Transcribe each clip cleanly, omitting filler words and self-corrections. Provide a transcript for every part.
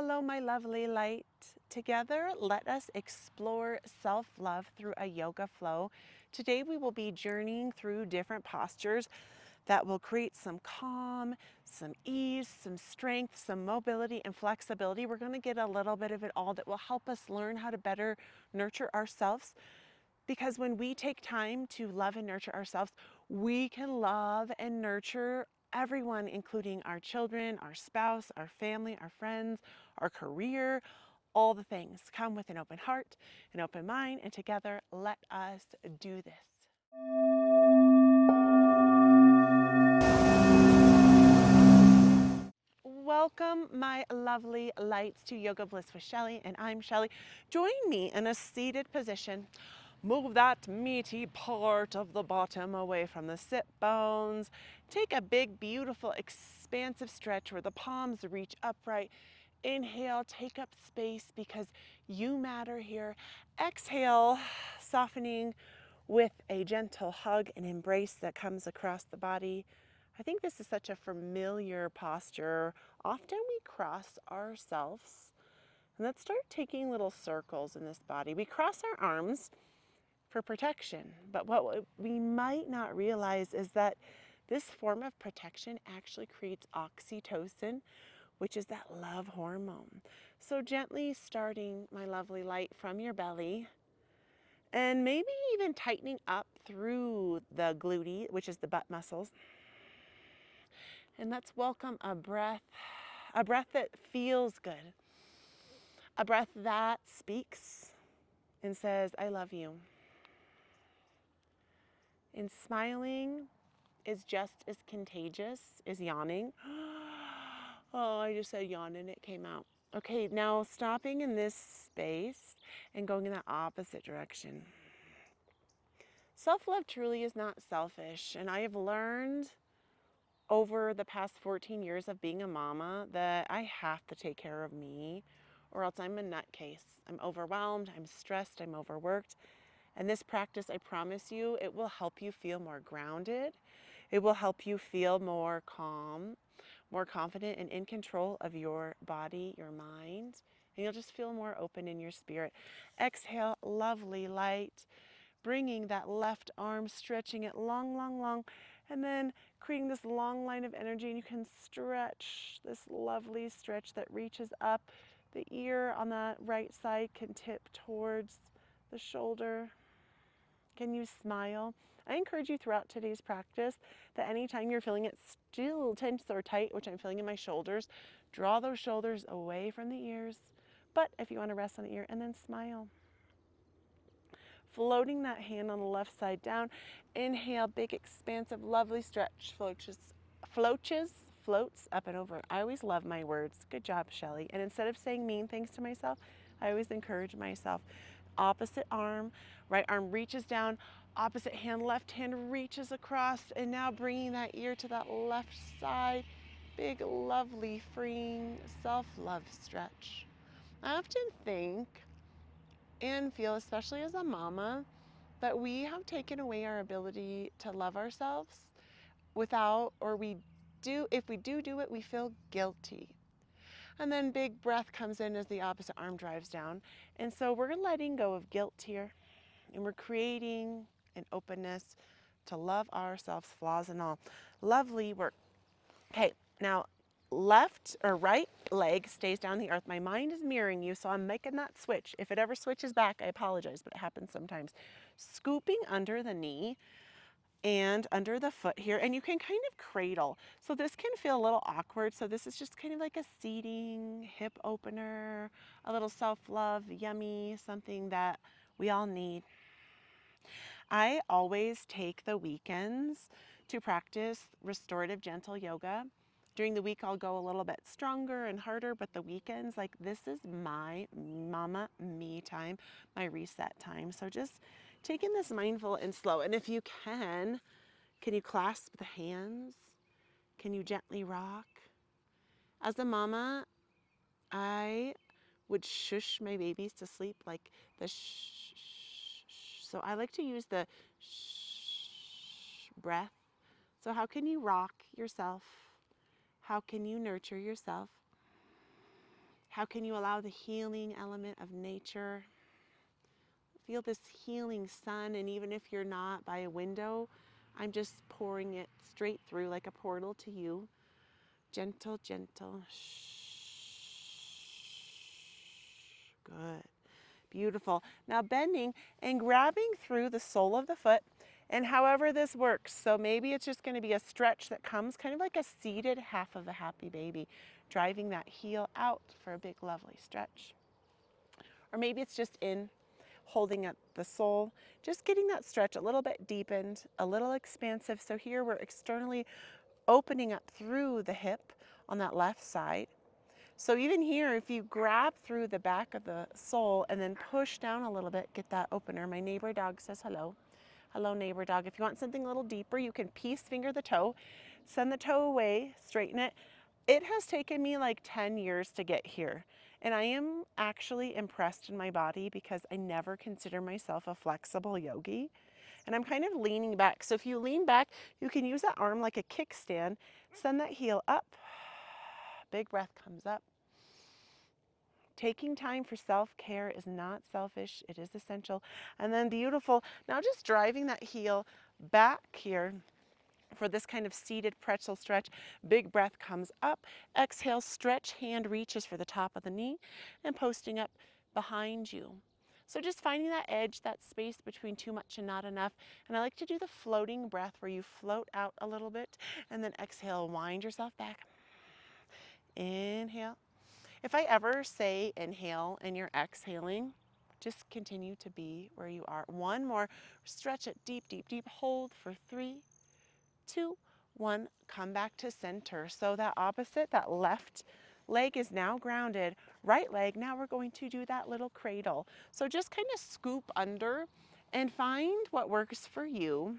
Hello, my lovely light. Together, let us explore self-love through a yoga flow. Today, we will be journeying through different postures that will create some calm, some ease, some strength, some mobility and flexibility. We're going to get a little bit of it all that will help us learn how to better nurture ourselves. Because when we take time to love and nurture ourselves, we can love and nurture everyone, including our children, our spouse, our family, our friends, our career, all the things. Come with an open heart, an open mind, and together let us do this. Welcome, my lovely lights, to Yoga Bliss with Shelly, and I'm Shelly. Join me in a seated position. Move that meaty part of the bottom away from the sit bones. Take a big, beautiful, expansive stretch where the palms reach upright. Inhale, take up space because you matter here. Exhale, softening with a gentle hug and embrace that comes across the body. I think this is such a familiar posture. Often we cross ourselves. And let's start taking little circles in this body. We cross our arms for protection, but what we might not realize is that this form of protection actually creates oxytocin, which is that love hormone. So gently starting, my lovely light, from your belly, and maybe even tightening up through the glute, which is the butt muscles. And let's welcome a breath that feels good, a breath that speaks and says, I love you. And smiling is just as contagious as yawning. Oh, I just said yawn and it came out. Okay, now stopping in this space and going in the opposite direction. Self-love truly is not selfish, and I have learned over the past 14 years of being a mama that I have to take care of me or else I'm a nutcase. I'm overwhelmed, I'm stressed, I'm overworked. And this practice, I promise you, it will help you feel more grounded. It will help you feel more calm, more confident and in control of your body, your mind, and you'll just feel more open in your spirit. Exhale, lovely light, bringing that left arm, stretching it long, long, long, and then creating this long line of energy, and you can stretch this lovely stretch that reaches up. The ear on the right side can tip towards the shoulder. Can you smile? I encourage you throughout today's practice that anytime you're feeling it still tense or tight, which I'm feeling in my shoulders, draw those shoulders away from the ears. But if you want to rest on the ear, and then smile. Floating that hand on the left side down. Inhale, big, expansive, lovely stretch. Floats up and over. I always love my words. Good job, Shelly. And instead of saying mean things to myself, I always encourage myself. Opposite arm, right arm reaches down, opposite hand, left hand reaches across, and now bringing that ear to that left side. Big, lovely, freeing, self-love stretch. I often think and feel, especially as a mama, that we have taken away our ability to love ourselves without, or if we do it, we feel guilty. And then big breath comes in as the opposite arm drives down. And so we're letting go of guilt here, and we're creating an openness to love ourselves, flaws and all. Lovely work. Okay, now left or right leg stays down the earth. My mind is mirroring you, so I'm making that switch. If it ever switches back, I apologize, but it happens sometimes. Scooping under the knee and under the foot here, and you can kind of cradle. So this can feel a little awkward. So this is just kind of like a seating hip opener, a little self-love, yummy, something that we all need. I always take the weekends to practice restorative gentle yoga. During the week, I'll go a little bit stronger and harder, but the weekends, like, this is my mama me time, my reset time. So just taking this mindful and slow. And if you can you clasp the hands? Can you gently rock? As a mama, I would shush my babies to sleep, like the shh, shh, shh. So I like to use the shh breath. So how can you rock yourself? How can you nurture yourself? How can you allow the healing element of nature? Feel this healing sun, and even if you're not by a window, I'm just pouring it straight through like a portal to you. Gentle, gentle. Shh. Good. Beautiful. Now bending and grabbing through the sole of the foot, and however this works. So maybe it's just going to be a stretch that comes kind of like a seated half of a happy baby, driving that heel out for a big, lovely stretch. Or maybe it's just in, holding up the sole, just getting that stretch a little bit deepened, a little expansive. So here we're externally opening up through the hip on that left side. So even here, if you grab through the back of the sole and then push down a little bit, get that opener. My neighbor dog says hello. Hello, neighbor dog. If you want something a little deeper, you can peace finger the toe, send the toe away, straighten it. It has taken me like 10 years to get here. And I am actually impressed in my body because I never consider myself a flexible yogi. And I'm kind of leaning back. So if you lean back, you can use that arm like a kickstand. Send that heel up. Big breath comes up. Taking time for self-care is not selfish. It is essential. And then beautiful. Now just driving that heel back here for this kind of seated pretzel stretch. Big breath comes up. Exhale, stretch, hand reaches for the top of the knee and posting up behind you. So just finding that edge, that space between too much and not enough. And I like to do the floating breath where you float out a little bit and then exhale, wind yourself back. Inhale. If I ever say inhale and you're exhaling, just continue to be where you are. One more. Stretch it deep, deep, deep. Hold for 3, 2, 1. Come back to center. So that opposite, that left leg is now grounded. Right leg, now we're going to do that little cradle. So just kind of scoop under and find what works for you.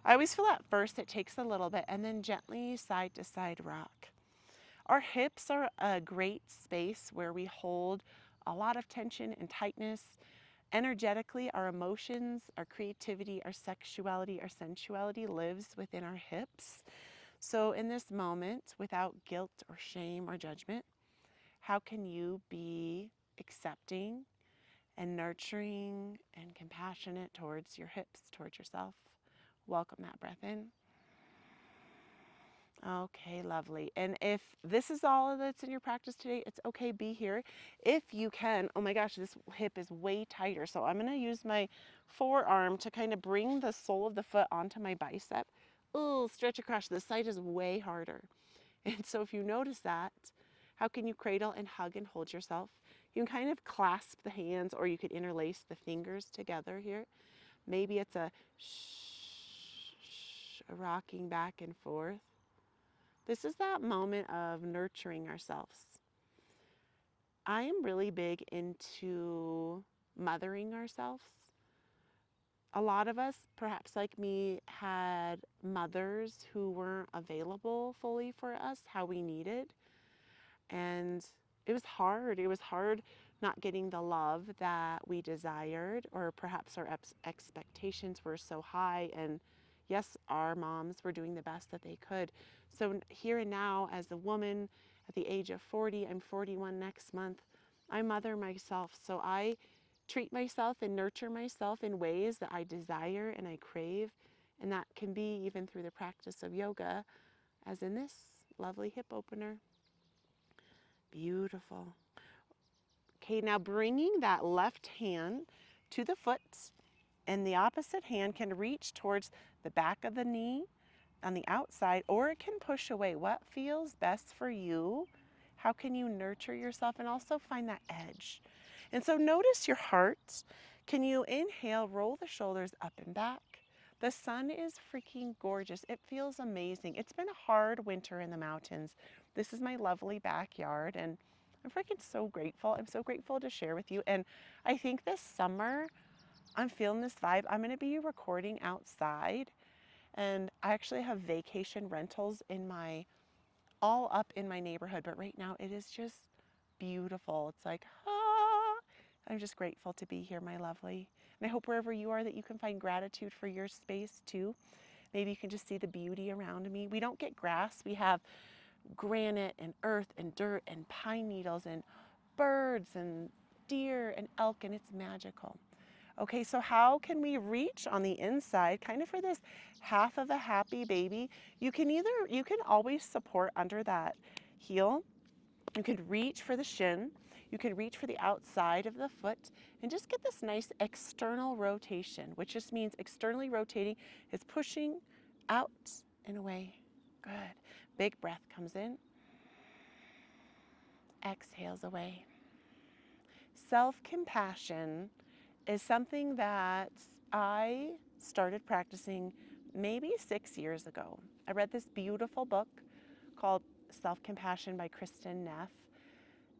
I always feel at first it takes a little bit and then gently side to side rock. Our hips are a great space where we hold a lot of tension and tightness. Energetically, our emotions, our creativity, our sexuality, our sensuality lives within our hips. So in this moment, without guilt or shame or judgment, how can you be accepting and nurturing and compassionate towards your hips, towards yourself? Welcome that breath in. Okay, lovely. And if this is all that's in your practice today, it's okay, be here. If you can, oh my gosh, this hip is way tighter. So I'm gonna use my forearm to kind of bring the sole of the foot onto my bicep. Ooh, stretch across. This side is way harder. And so if you notice that, how can you cradle and hug and hold yourself? You can kind of clasp the hands or you could interlace the fingers together here. Maybe it's a shh, a rocking back and forth. This is that moment of nurturing ourselves. I am really big into mothering ourselves. A lot of us, perhaps like me, had mothers who weren't available fully for us how we needed. And it was hard. It was hard not getting the love that we desired, or perhaps our expectations were so high. And yes, our moms were doing the best that they could. So here and now, as a woman at the age of 40, I'm 41 next month, I mother myself. So I treat myself and nurture myself in ways that I desire and I crave. And that can be even through the practice of yoga, as in this lovely hip opener. Beautiful. Okay, now bringing that left hand to the foot, and the opposite hand can reach towards the back of the knee on the outside, or it can push away. What feels best for you? How can you nurture yourself and also find that edge? And so notice your heart. Can you inhale, roll the shoulders up and back? The sun is freaking gorgeous. It feels amazing. It's been a hard winter in the mountains. This is my lovely backyard, and I'm freaking so grateful. I'm so grateful to share with you. And I think this summer, I'm feeling this vibe. I'm going to be recording outside, and I actually have vacation rentals in all up in my neighborhood. But right now it is just beautiful. It's like, I'm just grateful to be here, my lovely. And I hope wherever you are that you can find gratitude for your space too. Maybe you can just see the beauty around me. We don't get grass. We have granite and earth and dirt and pine needles and birds and deer and elk, and it's magical. Okay, so how can we reach on the inside, kind of for this half of a happy baby? You can always support under that heel. You could reach for the shin. You could reach for the outside of the foot and just get this nice external rotation, which just means externally rotating is pushing out and away. Good. Big breath comes in, exhales away. Self-compassion is something that I started practicing maybe 6 years ago. I read this beautiful book called Self-Compassion by Kristen Neff,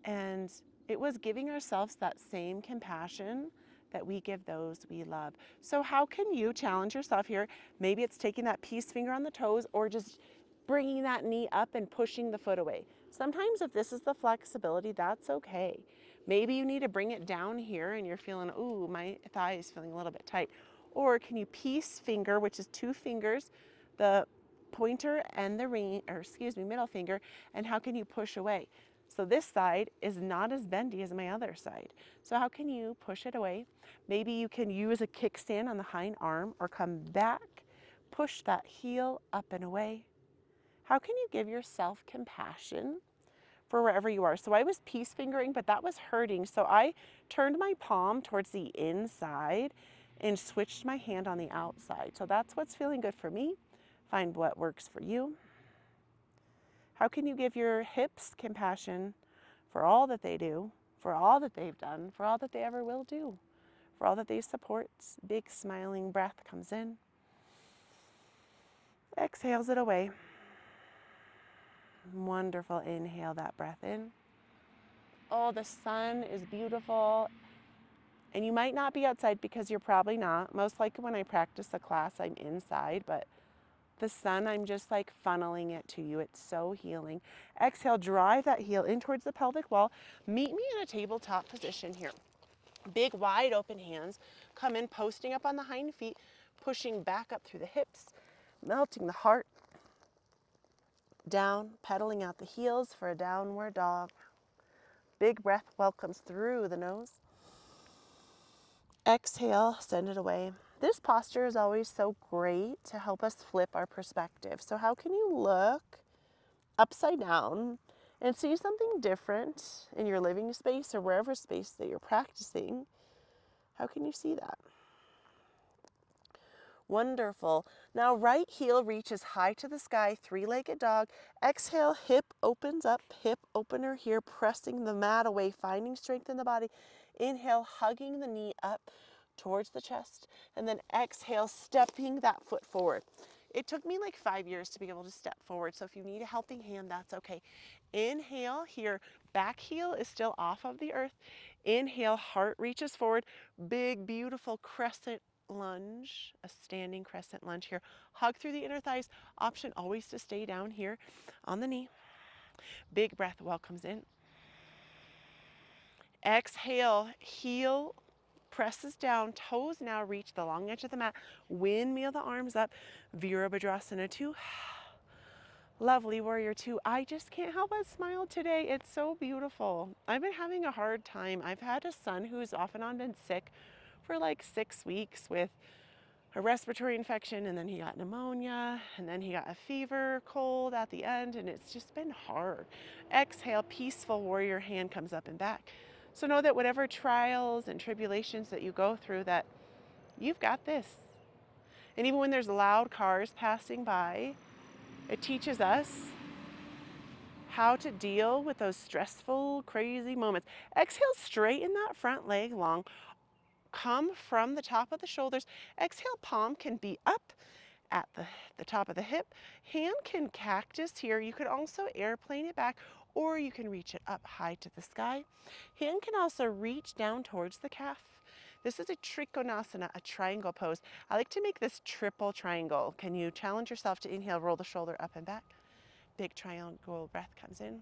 and it was giving ourselves that same compassion that we give those we love. So how can you challenge yourself here? Maybe it's taking that peace finger on the toes or just bringing that knee up and pushing the foot away. Sometimes if this is the flexibility, that's okay. Maybe you need to bring it down here and you're feeling, ooh, my thigh is feeling a little bit tight. Or can you peace finger, which is 2 fingers, the pointer and the middle finger, and how can you push away? So this side is not as bendy as my other side. So how can you push it away? Maybe you can use a kickstand on the hind arm or come back, push that heel up and away. How can you give yourself compassion for wherever you are? So I was peace fingering, but that was hurting. So I turned my palm towards the inside and switched my hand on the outside. So that's what's feeling good for me. Find what works for you. How can you give your hips compassion for all that they do, for all that they've done, for all that they ever will do, for all that they support? Big smiling breath comes in, exhales it away. Wonderful. Inhale that breath in. Oh, the sun is beautiful. And you might not be outside because you're probably not. Most likely when I practice a class, I'm inside, but the sun, I'm just like funneling it to you. It's so healing. Exhale, drive that heel in towards the pelvic wall. Meet me in a tabletop position here. Big wide open hands. Come in, posting up on the hind feet, pushing back up through the hips, melting the heart. Down, pedaling out the heels for a downward dog. Big breath welcomes through the nose. Exhale, send it away. This posture is always so great to help us flip our perspective. So how can you look upside down and see something different in your living space or wherever space that you're practicing? How can you see that? Wonderful. Now right heel reaches high to the sky, 3-legged dog. Exhale, hip opens up, hip opener here, pressing the mat away, finding strength in the body. Inhale, hugging the knee up towards the chest, and then exhale, stepping that foot forward. It took me like 5 years to be able to step forward, so if you need a helping hand, that's okay. Inhale here, back heel is still off of the earth. Inhale, heart reaches forward, big, beautiful crescent lunge, a standing crescent lunge here. Hug through the inner thighs. Option always to stay down here on the knee. Big breath welcomes in. Exhale, heel presses down, toes now reach the long edge of the mat. Windmill the arms up. Virabhadrasana 2. Lovely warrior 2. I just can't help but smile today. It's so beautiful. I've been having a hard time. I've had a son who's off and on been sick for like 6 weeks with a respiratory infection, and then he got pneumonia, and then he got a fever, cold at the end, and it's just been hard. Exhale, peaceful warrior, hand comes up and back. So know that whatever trials and tribulations that you go through, that you've got this. And even when there's loud cars passing by, it teaches us how to deal with those stressful, crazy moments. Exhale, straighten that front leg long. Come from the top of the shoulders. Exhale, palm can be up at the top of the hip. Hand can cactus here. You could also airplane it back, or you can reach it up high to the sky. Hand can also reach down towards the calf. This is a trikonasana, a triangle pose. I like to make this triple triangle. Can you challenge yourself to inhale, roll the shoulder up and back? Big triangle breath comes in.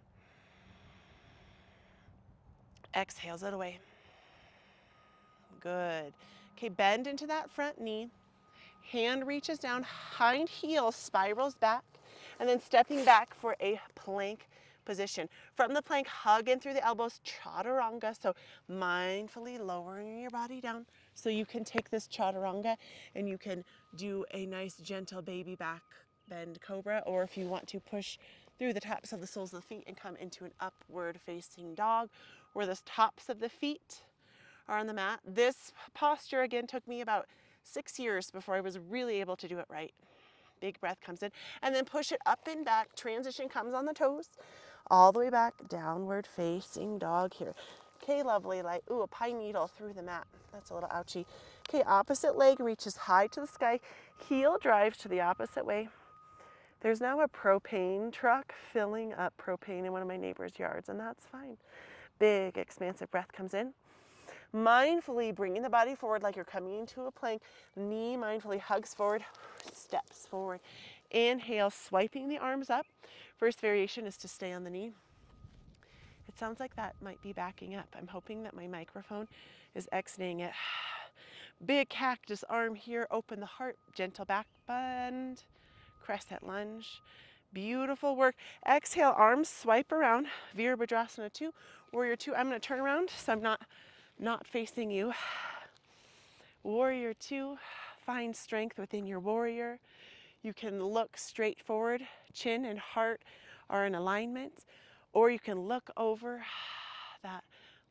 Exhales it away. Good. Okay, bend into that front knee. Hand reaches down, hind heel spirals back, and then stepping back for a plank position. From the plank, hug in through the elbows, chaturanga. So mindfully lowering your body down so you can take this chaturanga and you can do a nice gentle baby back bend cobra, or if you want to push through the tops of the soles of the feet and come into an upward facing dog where the tops of the feet are on the mat. This posture again took me about 6 years before I was really able to do it right. Big breath comes in and then push it up and back. Transition comes on the toes all the way back, downward facing dog here. Okay, lovely, like, ooh, a pine needle through the mat. That's a little ouchy. Okay, opposite leg reaches high to the sky. Heel drives to the opposite way. There's now a propane truck filling up propane in one of my neighbor's yards, and that's fine. Big, expansive breath comes in. Mindfully bringing the body forward like you're coming into a plank. Knee mindfully hugs forward, steps forward. Inhale, swiping the arms up. First variation is to stay on the knee. It sounds like that might be backing up. I'm hoping that my microphone is exiting it. Big cactus arm here, open the heart, gentle back bend. Crescent lunge. Beautiful work. Exhale, arms swipe around. Virabhadrasana 2, Warrior 2. I'm going to turn around so I'm not facing you. Warrior 2, find strength within your warrior. You can look straight forward. Chin and heart are in alignment. Or you can look over that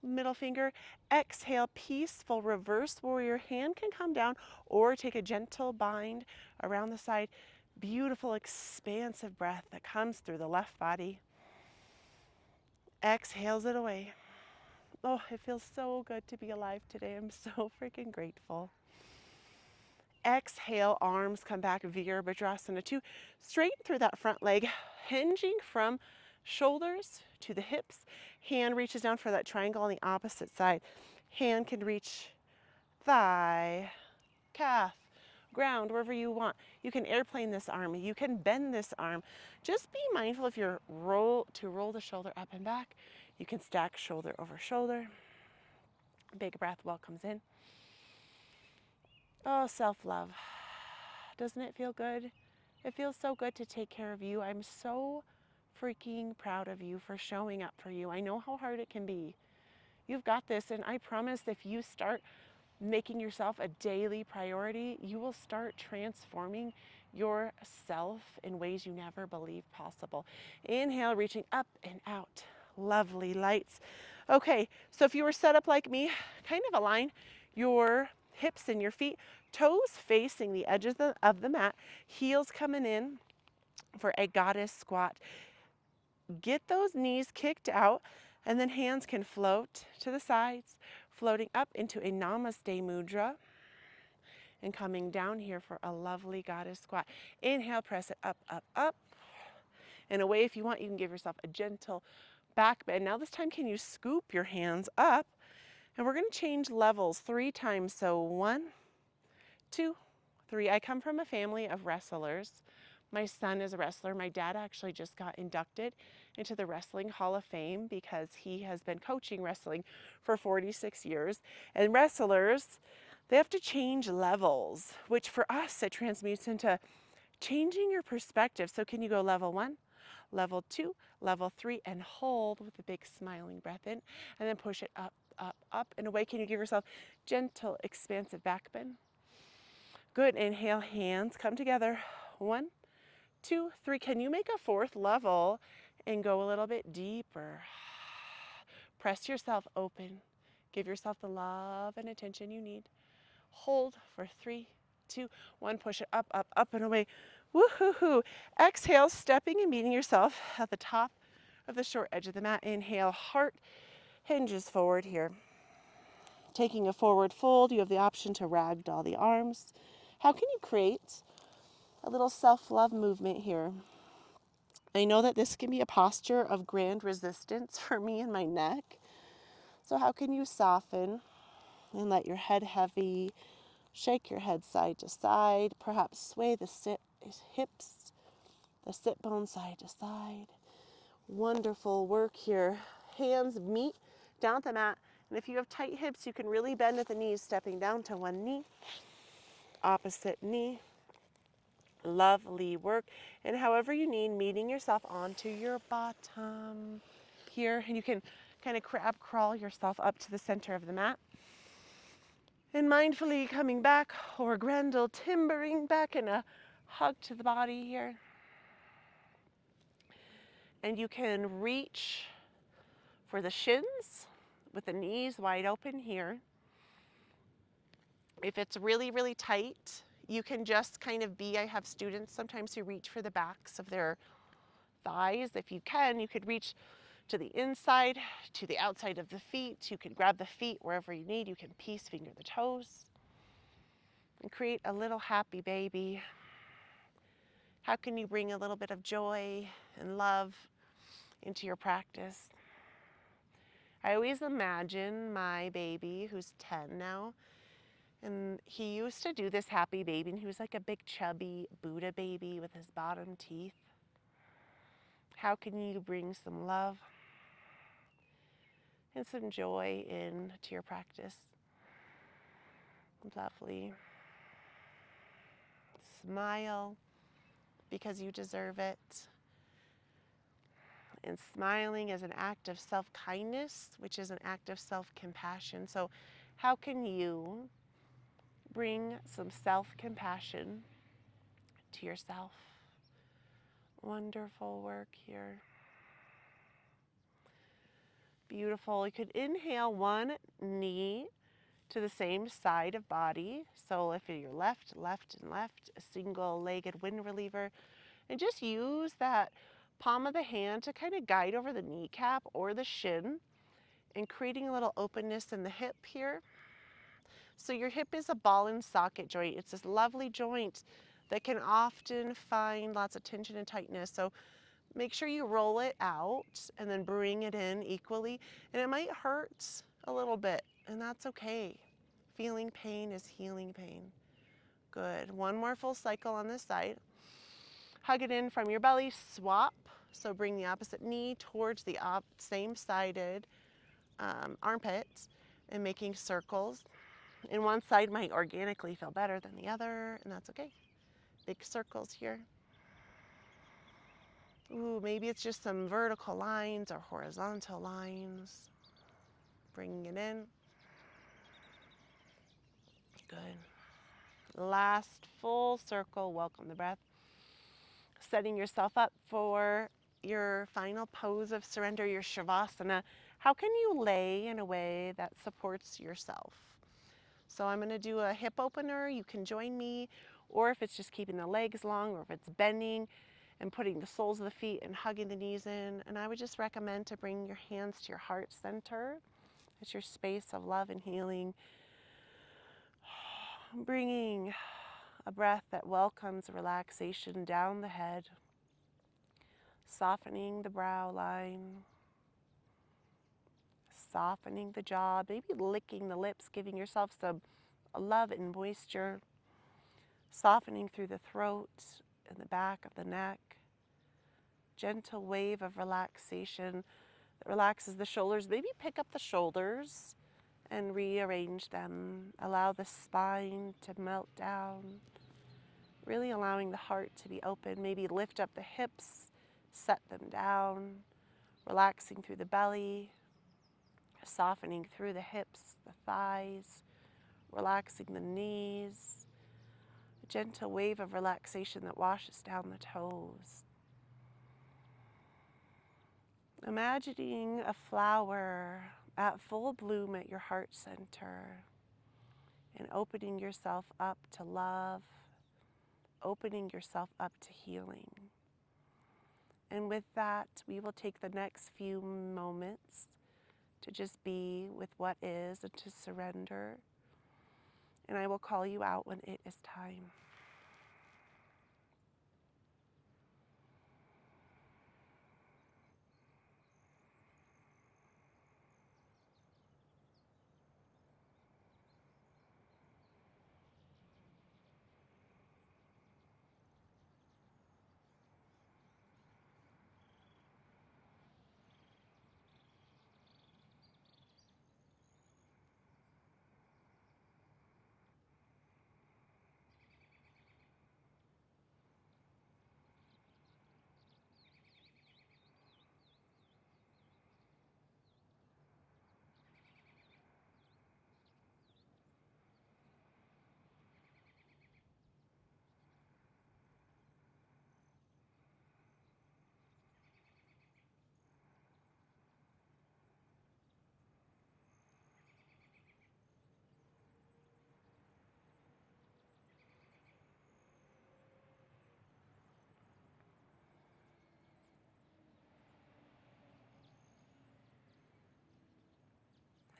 middle finger. Exhale, peaceful reverse warrior. Hand can come down or take a gentle bind around the side. Beautiful, expansive breath that comes through the left body. Exhales it away. Oh, it feels so good to be alive today. I'm so freaking grateful. Exhale, arms come back, Virabhadrasana 2. Straighten through that front leg, hinging from shoulders to the hips. Hand reaches down for that triangle on the opposite side. Hand can reach thigh, calf, ground, wherever you want. You can airplane this arm. You can bend this arm. Just be mindful if you're roll the shoulder up and back. You can stack shoulder over shoulder. Big breath welcomes in. Oh, self-love. Doesn't it feel good? It feels so good to take care of you. I'm so freaking proud of you for showing up for you. I know how hard it can be. You've got this, and I promise if you start making yourself a daily priority, you will start transforming yourself in ways you never believed possible. Inhale, reaching up and out. Lovely lights. Okay, so if you were set up like me, kind of align your hips and your feet, toes facing the edges of the mat, heels coming in for a goddess squat. Get those knees kicked out, and then hands can float to the sides, floating up into a namaste mudra and coming down here for a lovely goddess squat. Inhale, press it up, up, up. And away if you want, you can give yourself a gentle back bend. Now this time, can you scoop your hands up? And we're going to change levels 3 times. So 1, 2, 3. I come from a family of wrestlers. My son is a wrestler. My dad actually just got inducted into the Wrestling Hall of Fame because he has been coaching wrestling for 46 years. And wrestlers, they have to change levels, which for us, it transmutes into changing your perspective. So can you go level 1, level 2, level 3, and hold with a big smiling breath in, and then push it up, up, up, and away. Can you give yourself gentle, expansive back bend? Good. Inhale, hands come together. 1, 2, 3. Can you make a 4th level and go a little bit deeper? Press yourself open. Give yourself the love and attention you need. Hold for 3, 2, 1. Push it up, up, up, and away. Woo-hoo-hoo. Exhale, stepping and meeting yourself at the top of the short edge of the mat. Inhale, heart hinges forward here. Taking a forward fold, you have the option to ragdoll the arms. How can you create a little self-love movement here? I know that this can be a posture of grand resistance for me and my neck. So how can you soften and let your head heavy, shake your head side to side, perhaps sway the hips, the sit bone side to side. Wonderful work here. Hands meet down at the mat. And if you have tight hips, you can really bend at the knees, stepping down to one knee, opposite knee. Lovely work. And however you need, meeting yourself onto your bottom here. And you can kind of crab crawl yourself up to the center of the mat. And mindfully coming back, or Grendel timbering back in a hug to the body here. And you can reach for the shins with the knees wide open here. If it's really, really tight, you can just kind of I have students sometimes who reach for the backs of their thighs. If you can, you could reach to the inside, to the outside of the feet. You can grab the feet wherever you need. You can peace finger the toes and create a little happy baby. How can you bring a little bit of joy and love into your practice? I always imagine my baby, who's 10 now, and he used to do this happy baby, and he was like a big chubby Buddha baby with his bottom teeth. How can you bring some love and some joy into your practice? Lovely. Smile because you deserve it. And smiling is an act of self-kindness, which is an act of self-compassion. So how can you bring some self-compassion to yourself? Wonderful work here. Beautiful. You could inhale one knee to the same side of body. So if you're left, and left, a single-legged wind reliever, and just use that palm of the hand to kind of guide over the kneecap or the shin and creating a little openness in the hip here. So your hip is a ball and socket joint. It's this lovely joint that can often find lots of tension and tightness. So make sure you roll it out and then bring it in equally. And it might hurt a little bit, and that's okay. Feeling pain is healing pain. Good. One more full cycle on this side. Hug it in from your belly, swap. So bring the opposite knee towards the same-sided armpits and making circles. And one side might organically feel better than the other, and that's okay. Big circles here. Ooh, maybe it's just some vertical lines or horizontal lines. Bringing it in. Good. Last full circle. Welcome the breath. Setting yourself up for your final pose of surrender, your Savasana. How can you lay in a way that supports yourself? So I'm going to do a hip opener. You can join me, or if it's just keeping the legs long, or if it's bending and putting the soles of the feet and hugging the knees in. And I would just recommend to bring your hands to your heart center. It's your space of love and healing. Bringing a breath that welcomes relaxation down the head, softening the brow line, softening the jaw, maybe licking the lips, giving yourself some love and moisture, softening through the throat and the back of the neck. Gentle wave of relaxation that relaxes the shoulders. Maybe pick up the shoulders and rearrange them. Allow the spine to melt down. Really allowing the heart to be open. Maybe lift up the hips, set them down. Relaxing through the belly, softening through the hips, the thighs, relaxing the knees. A gentle wave of relaxation that washes down the toes. Imagining a flower at full bloom at your heart center and opening yourself up to love, opening yourself up to healing. And with that, we will take the next few moments to just be with what is and to surrender. And I will call you out when it is time.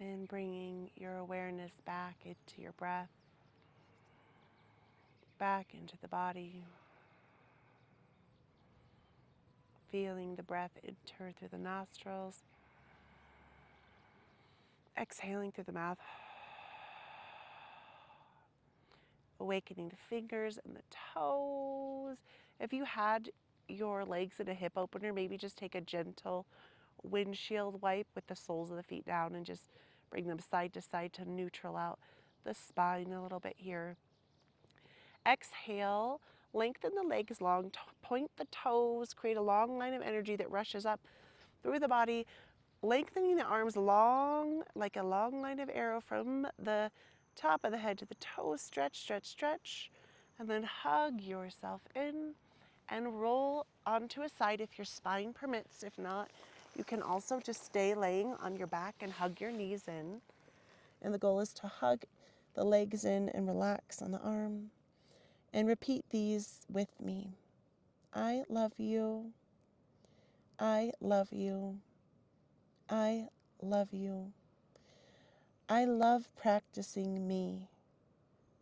And bringing your awareness back into your breath, back into the body, feeling the breath enter through the nostrils, exhaling through the mouth, awakening the fingers and the toes. If you had your legs in a hip opener, maybe just take a gentle windshield wipe with the soles of the feet down and just bring them side to side to neutral out the spine a little bit here. Exhale, lengthen the legs long, point the toes, create a long line of energy that rushes up through the body, lengthening the arms long, like a long line of arrow from the top of the head to the toes. Stretch, stretch, stretch, and then hug yourself in and roll onto a side if your spine permits. If not, you can also just stay laying on your back and hug your knees in. And the goal is to hug the legs in and relax on the arm. And repeat these with me. I love you. I love you. I love you. I love practicing me.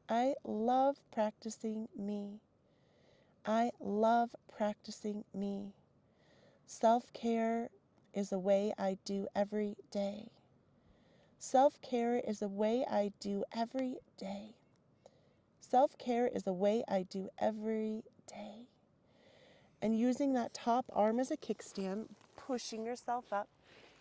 I love practicing me. I love practicing me. Self-care is a way I do every day. Self-care is a way I do every day. Self-care is a way I do every day. And using that top arm as a kickstand, pushing yourself up.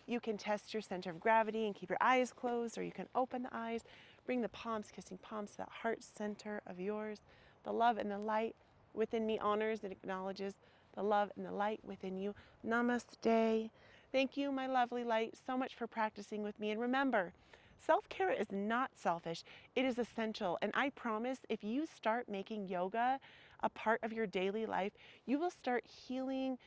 You can test your center of gravity and keep your eyes closed, or you can open the eyes, bring the palms, kissing palms to that heart center of yours. The love and the light within me honors and acknowledges the love and the light within you. Namaste. Thank you, my lovely light, so much for practicing with me. And remember, self-care is not selfish. It is essential. And I promise if you start making yoga a part of your daily life, you will start healing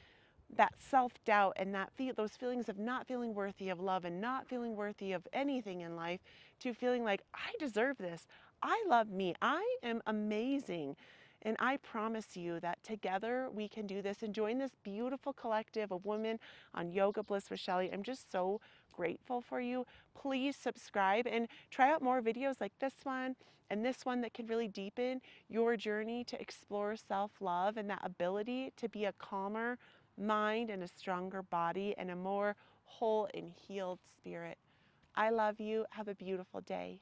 that self-doubt and those feelings of not feeling worthy of love and not feeling worthy of anything in life, to feeling like, I deserve this. I love me. I am amazing. And I promise you that together we can do this and join this beautiful collective of women on Yoga Bliss with Shelly. I'm just so grateful for you. Please subscribe and try out more videos like this one and this one that can really deepen your journey to explore self-love and that ability to be a calmer mind and a stronger body and a more whole and healed spirit. I love you. Have a beautiful day.